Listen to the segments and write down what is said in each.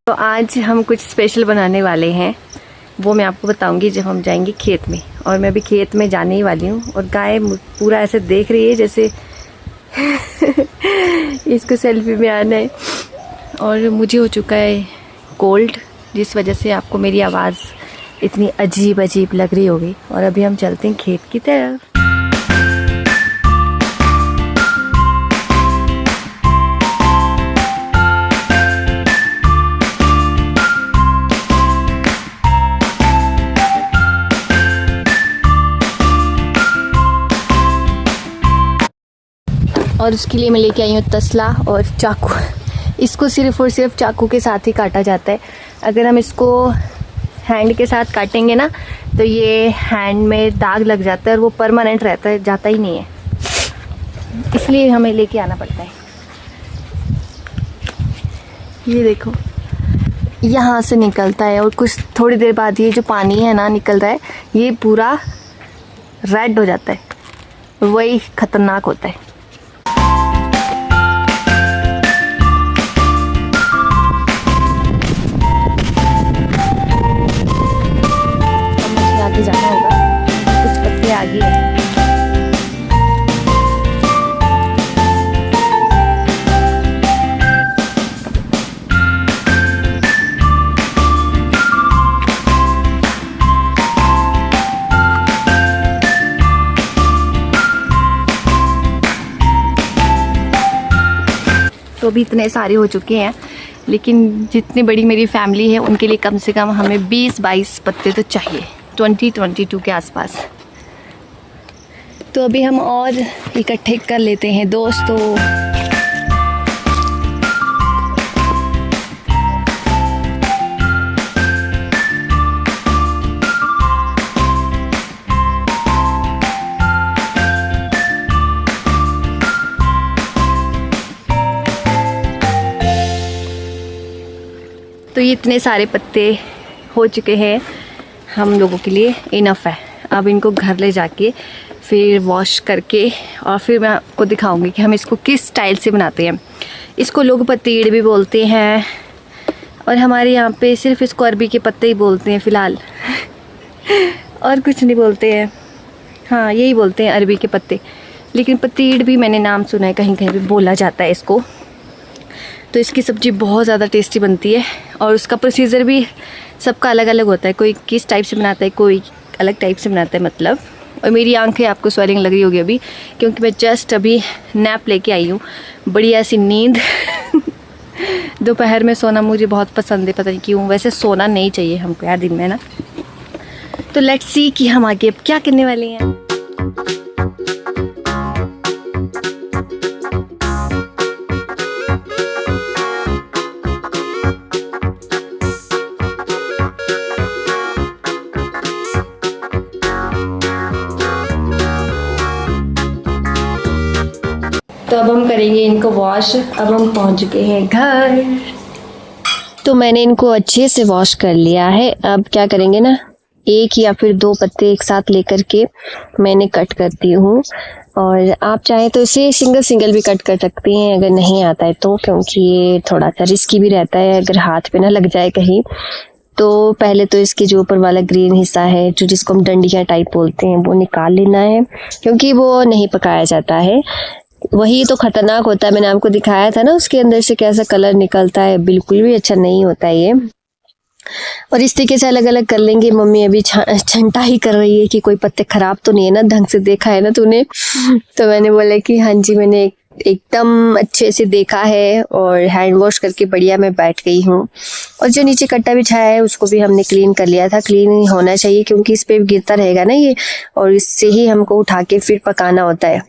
तो आज हम कुछ स्पेशल बनाने वाले हैं, वो मैं आपको बताऊंगी जब हम जाएंगे खेत में। और मैं भी खेत में जाने ही वाली हूँ और गाय पूरा ऐसे देख रही है जैसे इसको सेल्फी में आना है। और मुझे हो चुका है कोल्ड, जिस वजह से आपको मेरी आवाज़ इतनी अजीब अजीब लग रही होगी। और अभी हम चलते हैं खेत की तरफ। और उसके लिए मैं लेके आई हूँ तसला और चाकू। इसको सिर्फ़ और सिर्फ चाकू के साथ ही काटा जाता है। अगर हम इसको हैंड के साथ काटेंगे ना तो ये हैंड में दाग लग जाता है और वो परमानेंट रहता है, जाता ही नहीं है, इसलिए हमें लेके आना पड़ता है। ये देखो यहाँ से निकलता है और कुछ थोड़ी देर बाद ये जो पानी है ना निकलता है, ये पूरा रेड हो जाता है, वही ख़तरनाक होता है। जाना होगा, कुछ पत्ते आगे हैं। तो अभी इतने सारे हो चुके हैं, लेकिन जितनी बड़ी मेरी फैमिली है उनके लिए कम से कम हमें 20-22 पत्ते तो चाहिए, 20-22 के आसपास। तो अभी हम और इकट्ठे कर लेते हैं दोस्तों। तो ये इतने सारे पत्ते हो चुके हैं, हम लोगों के लिए इनफ है। अब इनको घर ले जाके फिर वॉश करके और फिर मैं आपको दिखाऊंगी कि हम इसको किस स्टाइल से बनाते हैं। इसको लोग पतीड़ भी बोलते हैं और हमारे यहाँ पे सिर्फ इसको अरबी के पत्ते ही बोलते हैं फ़िलहाल और कुछ नहीं बोलते हैं। हाँ, यही बोलते हैं अरबी के पत्ते, लेकिन पतीड़ भी मैंने नाम सुना है, कहीं कहीं भी बोला जाता है इसको। तो इसकी सब्ज़ी बहुत ज़्यादा टेस्टी बनती है और उसका प्रोसीजर भी सबका अलग अलग होता है। कोई किस टाइप से बनाता है, कोई अलग टाइप से बनाता है मतलब। और मेरी आंखें आपको स्वेलिंग लग रही होगी अभी, क्योंकि मैं जस्ट अभी नैप लेके आई हूँ, बढ़िया सी नींद। दोपहर में सोना मुझे बहुत पसंद है, पता नहीं क्यों। वैसे सोना नहीं चाहिए हमको यार दिन में ना। तो लेट्स सी कि हम आगे अब क्या करने वाले हैं। तो अब हम करेंगे इनको वॉश। अब हम पहुंच चुके हैं घर। तो मैंने इनको अच्छे से वॉश कर लिया है। अब क्या करेंगे ना, एक या फिर 2 पत्ते एक साथ लेकर के मैंने कट करती हूँ। और आप चाहें तो इसे सिंगल सिंगल भी कट कर सकते हैं अगर नहीं आता है तो, क्योंकि ये थोड़ा सा रिस्की भी रहता है अगर हाथ पे ना लग जाए कहीं। तो पहले तो इसके जो ऊपर वाला ग्रीन हिस्सा है, जो जिसको हम डंडियाँ टाइप बोलते हैं, वो निकाल लेना है, क्योंकि वो नहीं पकाया जाता है। वही तो खतरनाक होता है, मैंने आपको दिखाया था ना उसके अंदर से कैसा कलर निकलता है, बिल्कुल भी अच्छा नहीं होता है ये। और इस तरीके से अलग अलग कर लेंगे। मम्मी अभी छंटा ही कर रही है कि कोई पत्ते खराब तो नहीं है ना, ढंग से देखा है ना तूने। तो मैंने बोला कि हाँ जी, मैंने एकदम अच्छे से देखा है और हैंड वॉश करके बढ़िया मैं बैठ गई हूँ। और जो नीचे कट्टा बिछाया है उसको भी हमने क्लीन कर लिया था। क्लीन ही होना चाहिए क्योंकि इस पे गिरता रहेगा ना ये, और इससे ही हमको उठा के फिर पकाना होता है।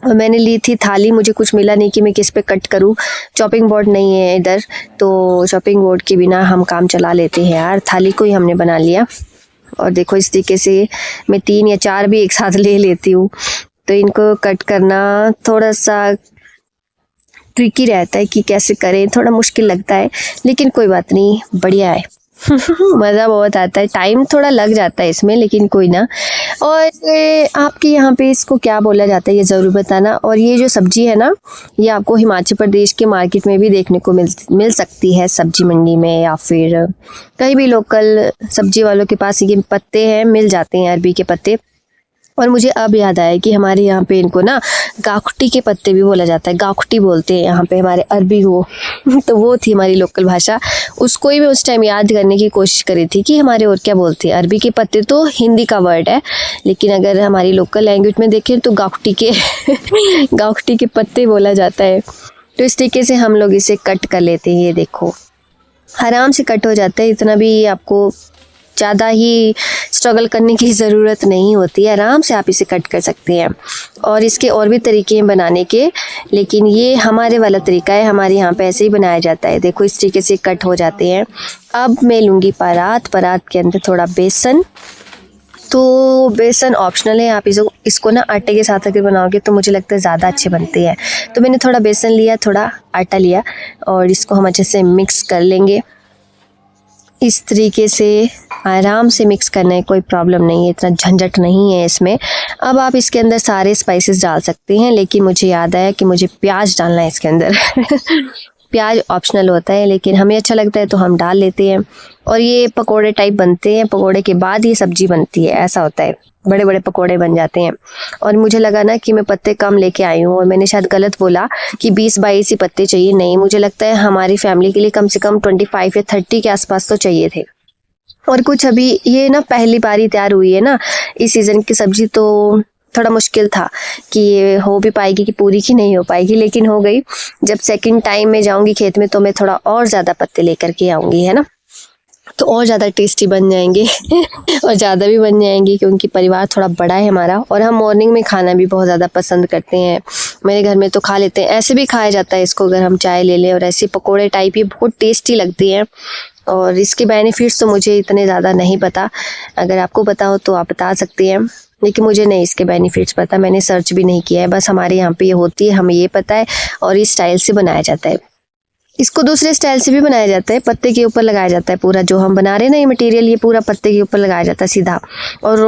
और मैंने ली थी थाली, मुझे कुछ मिला नहीं कि मैं किस पे कट करूं। चॉपिंग बोर्ड नहीं है इधर, तो चॉपिंग बोर्ड के बिना हम काम चला लेते हैं यार। थाली को ही हमने बना लिया। और देखो इस तरीके से मैं 3 या 4 भी एक साथ ले लेती हूँ। तो इनको कट करना थोड़ा सा ट्रिकी रहता है कि कैसे करें, थोड़ा मुश्किल लगता है, लेकिन कोई बात नहीं, बढ़िया है। मज़ा बहुत आता है, टाइम थोड़ा लग जाता है इसमें, लेकिन कोई ना। और आपके यहाँ पे इसको क्या बोला जाता है ये ज़रूर बताना। और ये जो सब्जी है ना, ये आपको हिमाचल प्रदेश के मार्केट में भी देखने को मिल सकती है, सब्जी मंडी में या फिर कहीं भी लोकल सब्जी वालों के पास ये पत्ते हैं, मिल जाते हैं अरबी के पत्ते। और मुझे अब याद आया कि हमारे यहाँ पे इनको ना गाखुटी के पत्ते भी बोला जाता है, गाखुटी बोलते हैं यहाँ पे हमारे अरबी को। तो वो थी हमारी लोकल भाषा, उसको ही मैं उस टाइम याद करने की कोशिश करी थी कि हमारे और क्या बोलते हैं। अरबी के पत्ते तो हिंदी का वर्ड है, लेकिन अगर हमारी लोकल लैंग्वेज में देखें तो गाखुटी के गाखुटी के पत्ते बोला जाता है। तो इस तरीके से हम लोग इसे कट कर लेते हैं। ये देखो आराम से कट हो जाता है, इतना भी आपको ज़्यादा ही स्ट्रगल करने की ज़रूरत नहीं होती है, आराम से आप इसे कट कर सकते हैं। और इसके और भी तरीके हैं बनाने के, लेकिन ये हमारे वाला तरीका है, हमारे यहाँ पे ऐसे ही बनाया जाता है। देखो इस तरीके से कट हो जाते हैं। अब मैं लूँगी परात, परात के अंदर थोड़ा बेसन। तो बेसन ऑप्शनल है, आप इसको ना आटे के साथ अगर बनाओगे तो मुझे लगता है ज़्यादा अच्छे बनते हैं। तो मैंने थोड़ा बेसन लिया, थोड़ा आटा लिया और इसको हम अच्छे से मिक्स कर लेंगे। इस तरीके से आराम से मिक्स करना है, कोई प्रॉब्लम नहीं है, इतना झंझट नहीं है इसमें। अब आप इसके अंदर सारे स्पाइसेस डाल सकते हैं, लेकिन मुझे याद आया कि मुझे प्याज डालना है इसके अंदर। प्याज ऑप्शनल होता है, लेकिन हमें अच्छा लगता है तो हम डाल लेते हैं। और ये पकोड़े टाइप बनते हैं, पकोड़े के बाद ये सब्जी बनती है, ऐसा होता है, बड़े बड़े पकोड़े बन जाते हैं। और मुझे लगा ना कि मैं पत्ते कम लेके आई हूँ और मैंने शायद गलत बोला कि 20-22 ही पत्ते चाहिए। नहीं, मुझे लगता है हमारी फैमिली के लिए कम से कम 25 या 30 के आसपास तो चाहिए थे। और कुछ अभी ये ना पहली बार ही तैयार हुई है ना इस सीज़न की सब्जी, तो थोड़ा मुश्किल था कि ये हो भी पाएगी कि पूरी की नहीं हो पाएगी, लेकिन हो गई। जब सेकंड टाइम में जाऊंगी खेत में तो मैं थोड़ा और ज़्यादा पत्ते लेकर के आऊँगी, है ना, तो और ज़्यादा टेस्टी बन जाएंगे। और ज़्यादा भी बन जाएंगे क्योंकि परिवार थोड़ा बड़ा है हमारा, और हम मॉर्निंग में खाना भी बहुत ज़्यादा पसंद करते हैं। मेरे घर में तो खा लेते हैं, ऐसे भी खाया जाता है इसको, अगर हम चाय ले लें, और ऐसे पकोड़े टाइप ही बहुत टेस्टी लगती हैं। और इसके बेनिफिट्स तो मुझे इतने ज़्यादा नहीं पता, अगर आपको पता हो तो आप बता सकते हैं, लेकिन मुझे नहीं इसके बेनिफिट्स पता, मैंने सर्च भी नहीं किया है। बस हमारे यहाँ पे ये होती है, हमें ये पता है, और इस स्टाइल से बनाया जाता है। इसको दूसरे स्टाइल से भी बनाया जाता है, पत्ते के ऊपर लगाया जाता है पूरा, जो हम बना रहे हैं ना ये मटेरियल, ये पूरा पत्ते के ऊपर लगाया जाता है सीधा, और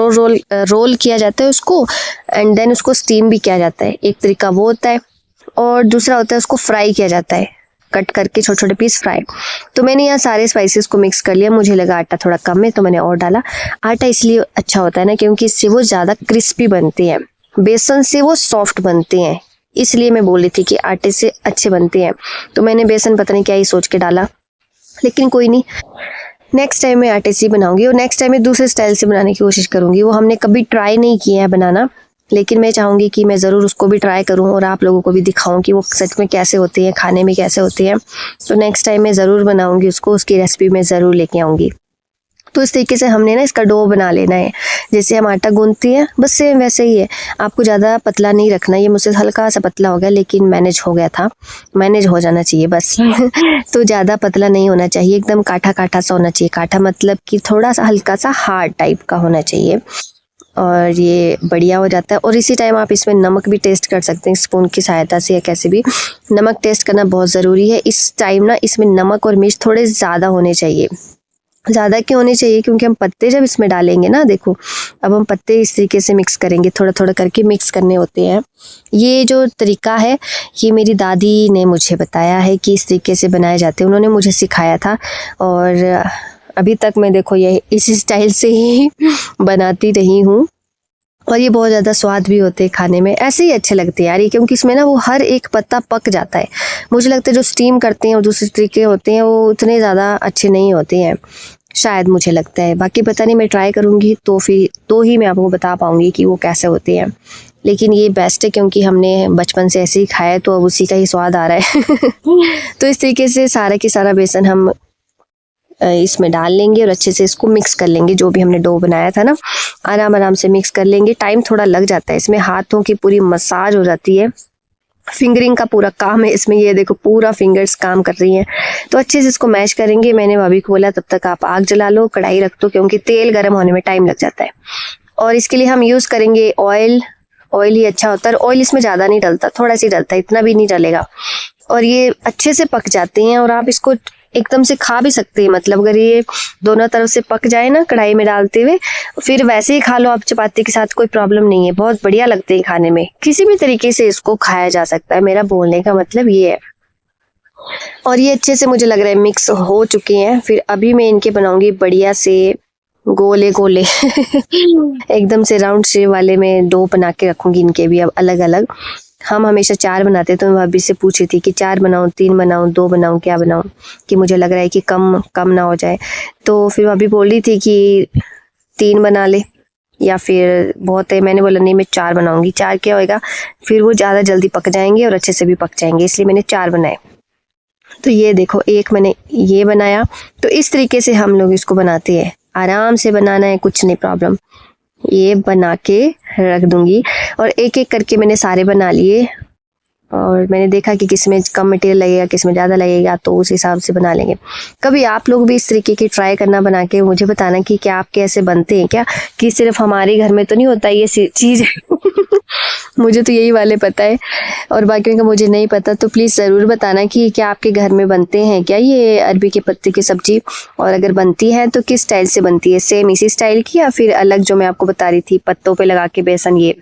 रोल किया जाता है उसको, एंड देन उसको स्टीम भी किया जाता है। एक तरीका वो होता है, और दूसरा होता है उसको फ्राई किया जाता है, कट करके छोटे छोटे पीस फ्राई। तो मैंने यहाँ सारे स्पाइसेस को मिक्स कर लिया, मुझे लगा आटा थोड़ा कम है तो मैंने और डाला। आटा इसलिए अच्छा होता है ना क्योंकि इससे वो ज़्यादा क्रिस्पी बनते हैं, बेसन से वो सॉफ्ट बनते हैं, इसलिए मैं बोल रही थी कि आटे से अच्छे बनते हैं। तो मैंने बेसन पता नहीं क्या ही सोच के डाला, लेकिन कोई नहीं, नेक्स्ट टाइम मैं आटे से ही बनाऊंगी, और नेक्स्ट टाइम मैं दूसरे स्टाइल से बनाने की कोशिश करूंगी। वो हमने कभी ट्राई नहीं किया है बनाना, लेकिन मैं चाहूँगी कि मैं ज़रूर उसको भी ट्राई करूँ और आप लोगों को भी दिखाऊँ कि वो सच में कैसे होते हैं, खाने में कैसे होते हैं। तो नेक्स्ट टाइम मैं ज़रूर बनाऊँगी उसको, उसकी रेसिपी मैं ज़रूर लेके आऊँगी। तो इस तरीके से हमने ना इसका डो बना लेना है, जैसे हम आटा गूंथते हैं बस सेम वैसे ही है। आपको ज़्यादा पतला नहीं रखना, ये मुझसे हल्का सा पतला हो गया, लेकिन मैनेज हो गया था, मैनेज हो जाना चाहिए बस। तो ज़्यादा पतला नहीं होना चाहिए, एकदम काठा काठा सा होना चाहिए। काठा मतलब कि थोड़ा सा हल्का सा हार्ड टाइप का होना चाहिए, और ये बढ़िया हो जाता है। और इसी टाइम आप इसमें नमक भी टेस्ट कर सकते हैं स्पून की सहायता से, या कैसे भी। नमक टेस्ट करना बहुत ज़रूरी है इस टाइम ना, इसमें नमक और मिर्च थोड़े ज़्यादा होने चाहिए। ज़्यादा क्यों होने चाहिए, क्योंकि हम पत्ते जब इसमें डालेंगे ना, देखो अब हम पत्ते इस तरीके से मिक्स करेंगे, थोड़ा थोड़ा करके मिक्स करने होते हैं। ये जो तरीका है ये मेरी दादी ने मुझे बताया है कि इस तरीके से बनाए जाते हैं, उन्होंने मुझे सिखाया था, और अभी तक मैं देखो ये इसी स्टाइल से ही बनाती रही हूँ। और ये बहुत ज़्यादा स्वाद भी होते हैं खाने में, ऐसे ही अच्छे लगते हैं यार ये, क्योंकि इसमें ना वो हर एक पत्ता पक जाता है। मुझे लगता है जो स्टीम करते हैं और दूसरे तरीके होते हैं वो उतने ज़्यादा अच्छे नहीं होते हैं, शायद मुझे लगता है, बाकी पता नहीं, मैं ट्राई करूँगी तो फिर तो ही मैं आपको बता पाऊँगी कि वो कैसे होते हैं। लेकिन ये बेस्ट है क्योंकि हमने बचपन से ऐसे ही खाया है, तो अब उसी का ही स्वाद आ रहा है। तो इस तरीके से सारा की सारा बेसन हम इसमें डाल लेंगे और अच्छे से इसको मिक्स कर लेंगे। जो भी हमने डो बनाया था ना, आराम आराम से मिक्स कर लेंगे। टाइम थोड़ा लग जाता है इसमें, हाथों की पूरी मसाज हो जाती है, फिंगरिंग का पूरा काम है इसमें। ये देखो पूरा फिंगर्स काम कर रही हैं, तो अच्छे से इसको मैश करेंगे। मैंने भाभी को बोला तब तक आप आग जला लो, कढ़ाई रख दो, क्योंकि तेल गर्म होने में टाइम लग जाता है। और इसके लिए हम यूज़ करेंगे ऑयल, ऑयल ही अच्छा होता है। ऑयल इसमें ज़्यादा नहीं डलता, थोड़ा सी डलता है, इतना भी नहीं डलेगा। और ये अच्छे से पक जाते हैं, और आप इसको एकदम से खा भी सकते हैं। मतलब अगर ये दोनों तरफ से पक जाए ना कढ़ाई में डालते हुए, फिर वैसे ही खा लो आप चपाती के साथ, कोई प्रॉब्लम नहीं है। बहुत बढ़िया लगते हैं खाने में, किसी भी तरीके से इसको खाया जा सकता है। मेरा बोलने का मतलब ये है। और ये अच्छे से मुझे लग रहा है मिक्स हो चुके हैं। फिर अभी मैं इनके बनाऊंगी बढ़िया से गोले गोले एकदम से राउंड शेप वाले में डो बना के रखूंगी इनके भी अब अलग अलग। हम हमेशा 4 बनाते, तो मैं भाभी से पूछी थी कि 4 बनाऊं, 3 बनाऊं, 2 बनाऊं, क्या बनाऊं, कि मुझे लग रहा है कि कम ना हो जाए। तो फिर भाभी बोल रही थी कि 3 बना ले या फिर बहुत है। मैंने बोला नहीं, मैं 4 बनाऊंगी। 4 क्या होएगा, फिर वो ज़्यादा जल्दी पक जाएंगे और अच्छे से भी पक जाएंगे, इसलिए मैंने 4 बनाए। तो ये देखो, एक मैंने ये बनाया। तो इस तरीके से हम लोग इसको बनाते हैं, आराम से बनाना है, कुछ नहीं प्रॉब्लम। ये बना के रख दूंगी और एक एक करके मैंने सारे बना लिए। और मैंने देखा कि किसमें कम मटेरियल लगेगा, किसमें ज़्यादा लगेगा, तो उस हिसाब से बना लेंगे। कभी आप लोग भी इस तरीके की ट्राई करना, बना के मुझे बताना कि क्या आपके ऐसे बनते हैं क्या, कि सिर्फ हमारे घर में तो नहीं होता ये चीज़ मुझे तो यही वाले पता है और बाकियों का मुझे नहीं पता। तो प्लीज़ ज़रूर बताना कि क्या आपके घर में बनते हैं क्या ये अरबी के पत्ते की सब्जी, और अगर बनती है तो किस स्टाइल से बनती है, सेम इसी स्टाइल की या फिर अलग जो मैं आपको बता रही थी पत्तों पे लगा के बेसन ये।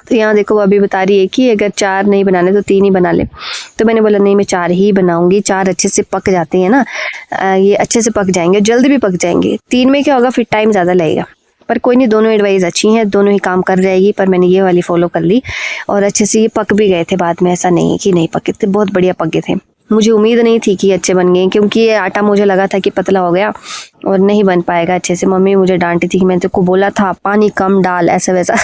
तो यहाँ देखो अभी बता रही है कि अगर 4 नहीं बनाने तो 3 ही बना ले। तो मैंने बोला नहीं, मैं 4 ही बनाऊंगी। 4 अच्छे से पक जाते हैं ना, ये अच्छे से पक जाएंगे, जल्दी भी पक जाएंगे। 3 में क्या होगा, फिर टाइम ज़्यादा लगेगा। पर कोई नहीं, दोनों एडवाइस अच्छी हैं, दोनों ही काम कर जाएगी। पर मैंने ये वाली फॉलो कर ली और अच्छे से ये पक भी गए थे बाद में, ऐसा नहीं है कि नहीं पके थे, बहुत बढ़िया पक गए थे। मुझे उम्मीद नहीं थी कि अच्छे बन गए, क्योंकि ये आटा मुझे लगा था कि पतला हो गया और नहीं बन पाएगा अच्छे से। मम्मी मुझे डांटी थी कि मैंने तेरे को बोला था पानी कम डाल, ऐसा वैसा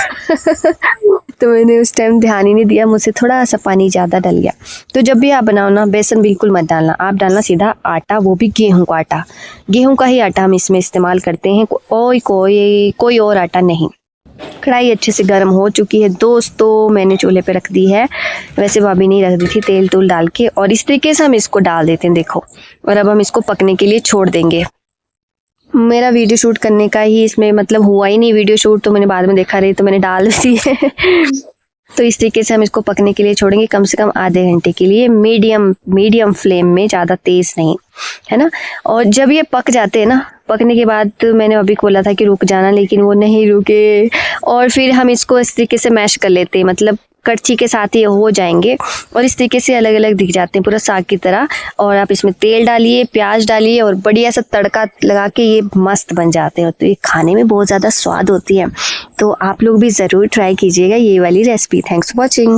तो मैंने उस टाइम ध्यान ही नहीं दिया, मुझसे थोड़ा सा पानी ज़्यादा डल गया। तो जब भी आप बनाओ ना, बेसन बिल्कुल मत डालना, आप डालना सीधा आटा, वो भी गेहूं का आटा। गेहूं का ही आटा हम इसमें इस्तेमाल करते हैं, कोई और आटा नहीं। कढ़ाई अच्छे से गर्म हो चुकी है दोस्तों, मैंने चूल्हे पे रख दी है। वैसे भाभी नहीं रख दी थी, तेल तूल डाल के। और इस तरीके से हम इसको डाल देते हैं, देखो। और अब हम इसको पकने के लिए छोड़ देंगे। मेरा वीडियो शूट करने का ही इसमें मतलब हुआ ही नहीं, वीडियो शूट तो मैंने बाद में देखा रही, तो मैंने डाल दी है तो इस तरीके से हम इसको पकने के लिए छोड़ेंगे कम से कम आधे घंटे के लिए, मीडियम फ्लेम में, ज़्यादा तेज़ नहीं, है ना। और जब ये पक जाते हैं ना, पकने के बाद तो मैंने अभी बोला था कि रुक जाना, लेकिन वो नहीं रुके। और फिर हम इसको इस तरीके से मैश कर लेते हैं, मतलब कड़छी के साथ ये हो जाएंगे और इस तरीके से अलग अलग दिख जाते हैं पूरा साग की तरह। और आप इसमें तेल डालिए, प्याज डालिए और बढ़िया सा तड़का लगा के ये मस्त बन जाते हैं। तो ये खाने में बहुत ज़्यादा स्वाद होती है। तो आप लोग भी ज़रूर ट्राई कीजिएगा ये वाली रेसिपी। Thanks for watching.